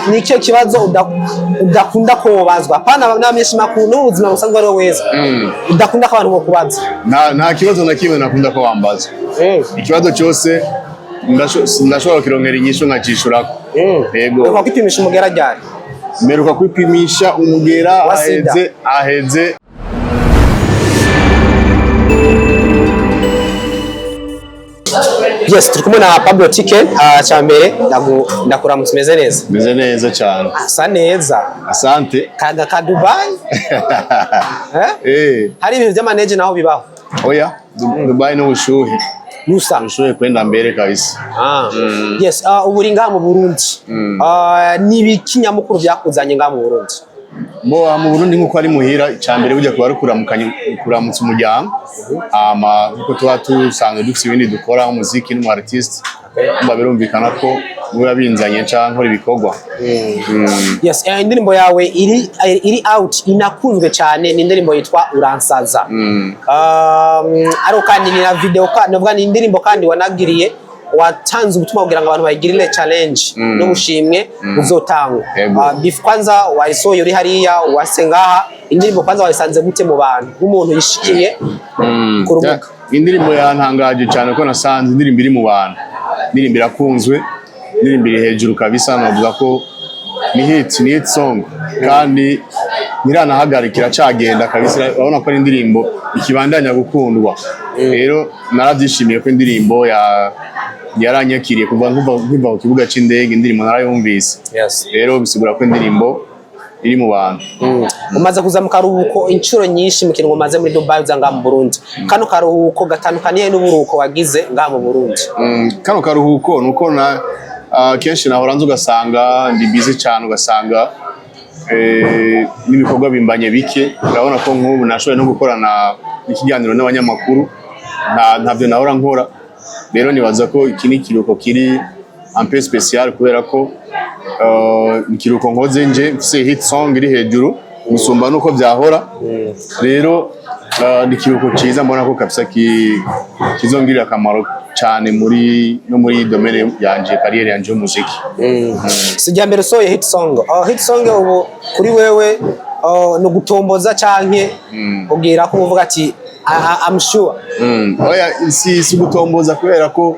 nicyo kibazo udakunda kubazwa pana namenyesha makuru n'ubuzima busanzwe ari wese udakunda ko abantu bokubaza nta kibazo na kimwe nakunda ko wambaza ikibazo cyose ndashobora kirongera inyisho nkacishurako yego uko kwipimisha umugera ryari meruka kwipimisha umugera aheze Yes, turi kumwe na Pablo Tiken cyambere ndakuramutse meze neza cyane. Asa neza. Asante. Kaga ka Dubai. Hari ibintu by'amaneje naho bibaho. Oya, Dubai no bushuhe. Musa. Bushuhe kwenda mbere kabisa. Yes, uburi ngaha mu Burundi. Nibi kinyamukuru byakuzanye ngaha mu Burundi. Mu Burundi nkuko ari muhira cyambere bujya kuba kuramutsa umuryango kuko tuba tusanzwe dufite ibindi dukora umuziki n'umu artist birumvikana ko muba binzanye cyangwa nkora ibikorwa. Yes, indirimbo yawe iri out inakunzwe cyane ni indirimbo yitwa Uransaza. Aro kandi ni na video navuga ni indirimbo kandi wanagiriye watanze ubutumwa kugira ngo abantu bayigirire challenge no bushimwe buzotangwa. Kwanza wayisoye uri hariya wasengaha indirimbo kwanza wayisanze gute mu bantu nk'umuntu yishikiye ku rubuga? Indirimbo yantangaje cyane ko nasanze indirimbo iri mu bantu, indirimbo irakunzwe, indirimbo iri hejuru kabisa, navuga ko ni hit song kandi niranahagarikira cyagenda kabisa, urabona ko ari indirimbo ikibandanya gukundwa. Rero narabyishimiye ko indirimbo yaranyakiriye kuva ku kibuga cy'indege, indirimbo narayumvise. Rero bisigura ko indirimbo iri mu bantu. Umaze kuza mu karuhuko inshuro nyinshi mu kintu umaze muri Dubai uzanga mu Burundi. Kano karuhuko gatandukaniye n'uburuhuko wagize ngaha mu Burundi? Kano karuhuko nuko kenshi nahora nzi ugasanga ndi busy cyane, ugasanga n'ibikorwa bimbanye bike. Urabona ko nk'ubu nashoboye no gukorana ikiganiro n'abanyamakuru, ntabyo nahora nkora. Rero nibaza ko iki ni ikiruhuko kiri un peu spécial kubera ko ikiruhuko nkoze nje mfise hit song iri hejuru gusumba nuko byahora. Rero ni ikiruhuko cyiza, mbona ko kabisa kizongirira akamaro cyane muri domaine yanje, career yanje y'umuziki. Sijya mbere soye hit song ubu kuri wewe no gutomboza canke ubwira ko uvuga ati I'm sure. Oya, si gutomboza kubera ko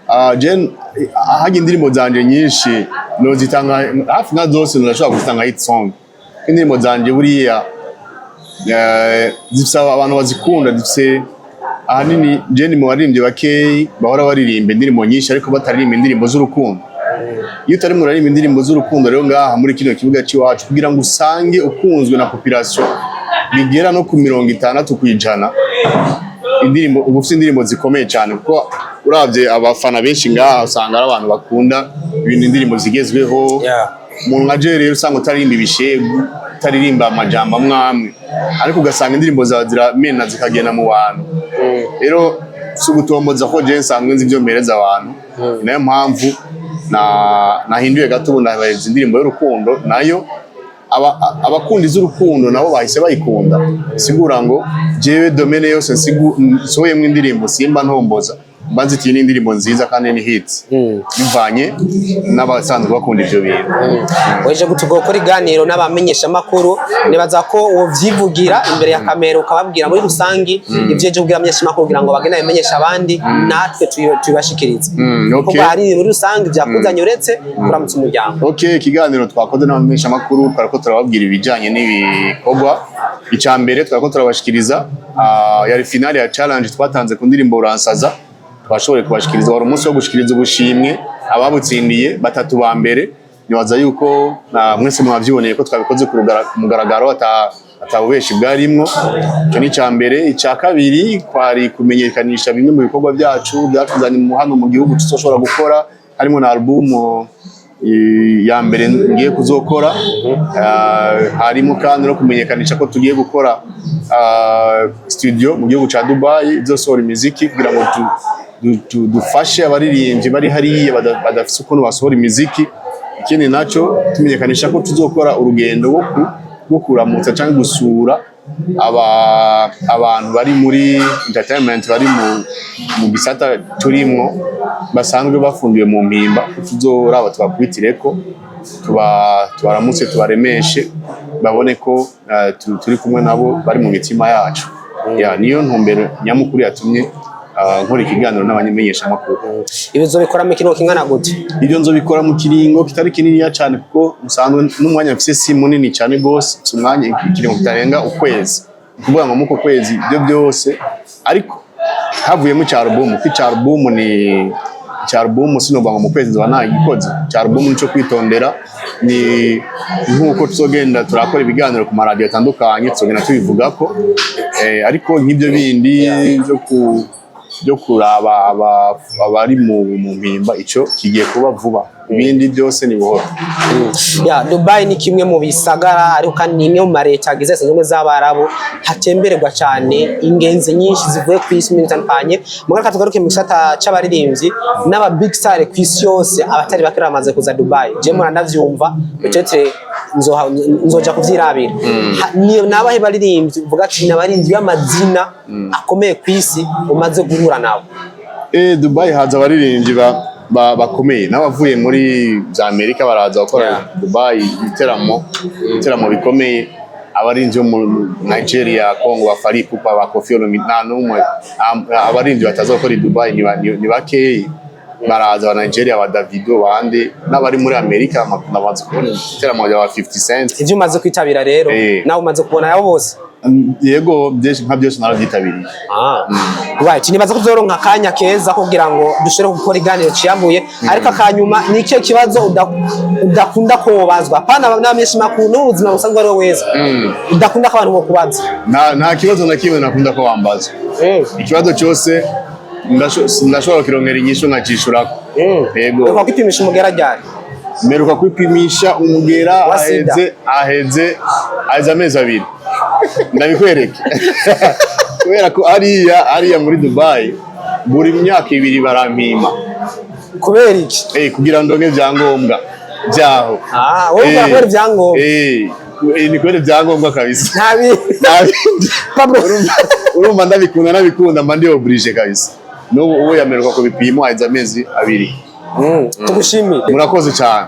haje indirimbo zanje nyinshi nozitanga hafi na zose ndashobora gutanga hit song. Indirimbo zanje buriya zifite abantu bazikunda, zifite ahanini Jenny mu baririmbyi bakeyi bahora baririmba indirimbo nyinshi ariko bataririmba indirimbo z'urukundo. Iyo utari muririmba indirimbo z'urukundo rero ngaha muri kino kibuga cy'iwacu kugira ngo usange ukunzwe na population bigera no ku 60% indirimbo ubu ufite indirimbo zikomeye cyane, kuko uravye abafana benshi ngaha usanga ari abantu bakunda ibintu indirimbo zigezweho. Umuntu nka Jerry usanga utaririmba ibishegu, utaririmba amajambo amwamwe, ariko ugasanga indirimbo zawe ziramena zikagenda mu bantu. Rero si gutomboza ko je nsanzwe nzi ibyo mpereza abantu, nayo mpamvu nahinduye gato ubu ndabahereza indirimbo y'urukundo, nayo abakundi z'urukundo nabo bahise bayikunda. Sigura ngo jewe domaine yose nsohoyemo indirimbo simba ntomboza, banzitiye n'indirimbo nziza kandi ni hits bivanye n'abasanzwe bakunda ivyo bintu. Weje gutugokora iganiro n'abamenyesha makuru, nibaza ko wovyivugira imbere ya kamera ukababwira muri rusangi ivyeje ubwira abamenyesha makuru kugira ngo bagende bamenyesha abandi natwe tubashikirize. Kuko hari muri rusangi byakuzanye uretse kuramutsa umuryango. Ikiganiro twakoze n'abamenyesha makuru twarako turababwira ibijanye n'ibikorwa. Icambere twarako turabashikiriza yari finale ya challenge twatanze ku ndirimbo Uransaza. Twashoboye kubashikiriza wari umunsi wo gushikiriza ubushimwe ababutsindiye batatu ba mbere. Nibaza yuko mwese mwavyiboneye ko twabikoze ku mugaragaro atabubeshi bwarimwo. Cyo ni cyambere. Icya kabiri kwari kumenyekanisha bimwe mu bikorwa byacu byatuzanye hano mu gihugu tuzoshobora gukora, harimo na album ya mbere ngiye kuzokora. Harimo kandi no kumenyekanisha ko tugiye gukora studio mu gihugu ca Dubai izosohora imiziki kugira ngo dufashe abaririmbyi bari hariya badafise ukuntu basohora imiziki. Ikindi naco tumenyekanisha ko tuzokora urugendo rwo kuramutsa cyangwa gusura abantu bari muri entertainment, bari mu gisata turimwo basanzwe bafungiwe mu mpimba, tuzoraba tubakwitireko tubaramutse tubaremeshe babone ko turi kumwe nabo bari mu mitima yacu. Niyo ntumbero nyamukuru yatumye nkora ikiganiro n'abamenyesha makuru. Ibizo bikora mu kiringo kingana gute? Ibyo nzo bikora mu kiringo kitari kinini cyane kuko musanzwe n'umwanya mfise si munini cyane gose, umwanya ikiringo kitarenga ukwezi. Kuvuga ngo muko kwezi ibyo byose ariko havuyemo cy'album, ko cy'album ni cy'album sinovuga ngo mu kwezi nzo nagikoze. Cy'album nico kwitondera, ni nkuko tuzogenda turakora ibiganiro ku maradiyo atandukanye tuzogenda tubivuga ko ariko nk'ibyo bindi byo kuraba abari mu mpimba ico kigiye kuba vuba, ibindi byose ni buhoro. Dubai ni kimwe mu bisagara ariko kandi ni imwe mu mareta agize zimwe z'Abarabu hatembererwa cyane ingenzi nyinshi zivuye ku isi mitandukanye. Mugaka tugaruke mu gisata c'abaririmbyi n'aba big star ku isi yose, abatari bakira bamaze kuza Dubai. Je mura ndavyumva bitete nzoja kuvyirabira. Ni nabahe baririmbyi uvuga ati n'abaririmbyi b'amazina akomeye ku isi umaze guhura nabo? Dubai haza abaririmbyi bakomeye n'abavuye muri za Amerika baraza gukora Dubai ibiteramo bikomeye. Abarinzi bo mu Nigeria, Congo, Fally Ipupa, ba Koffi Olomide n'umwe abarinzi bataza gukora Dubai ni bakeyi. Baraza ba Nigeria, ba Davido, bande n'abari muri Amerika n'abanze kubona ibiteramo bya 50 Cent. Ivyo umaze kwitabira rero nawe umaze kubona yabo bose? Yego nka byose narabyitabiriye. Right, nibaza kuzoronka akanya keza kugira ngo dushobore gukora iganiro ciyambuye, ariko akanyuma ni cyo kibazo udakunda ko bazwa pana n'amenshi makuru n'ubuzima busanzwe ari wese udakunda ko abantu bo kubaza. Nta kibazo na kimwe nakunda ko wambaza. Ikibazo cyose ndashobora kirongera inyishu nkacishurako. Yego uko kwipimisha umugera ryari? Meruka kwipimisha umugera aheze amezi 2. Ndabikwereke kubera ko ariya muri Dubai buri myaka 2 barampima. Kubera iki? Kugira ndonke byangombwa byaho. Wowe urakora byangombwa? Ni kwere byangombwa kabisa. Pablo urumva ndabikunda mba ndi oblige kabisa. N'ubu yameruka ko bipimo aheze amezi 2. Tugushimiye. Murakoze cyane.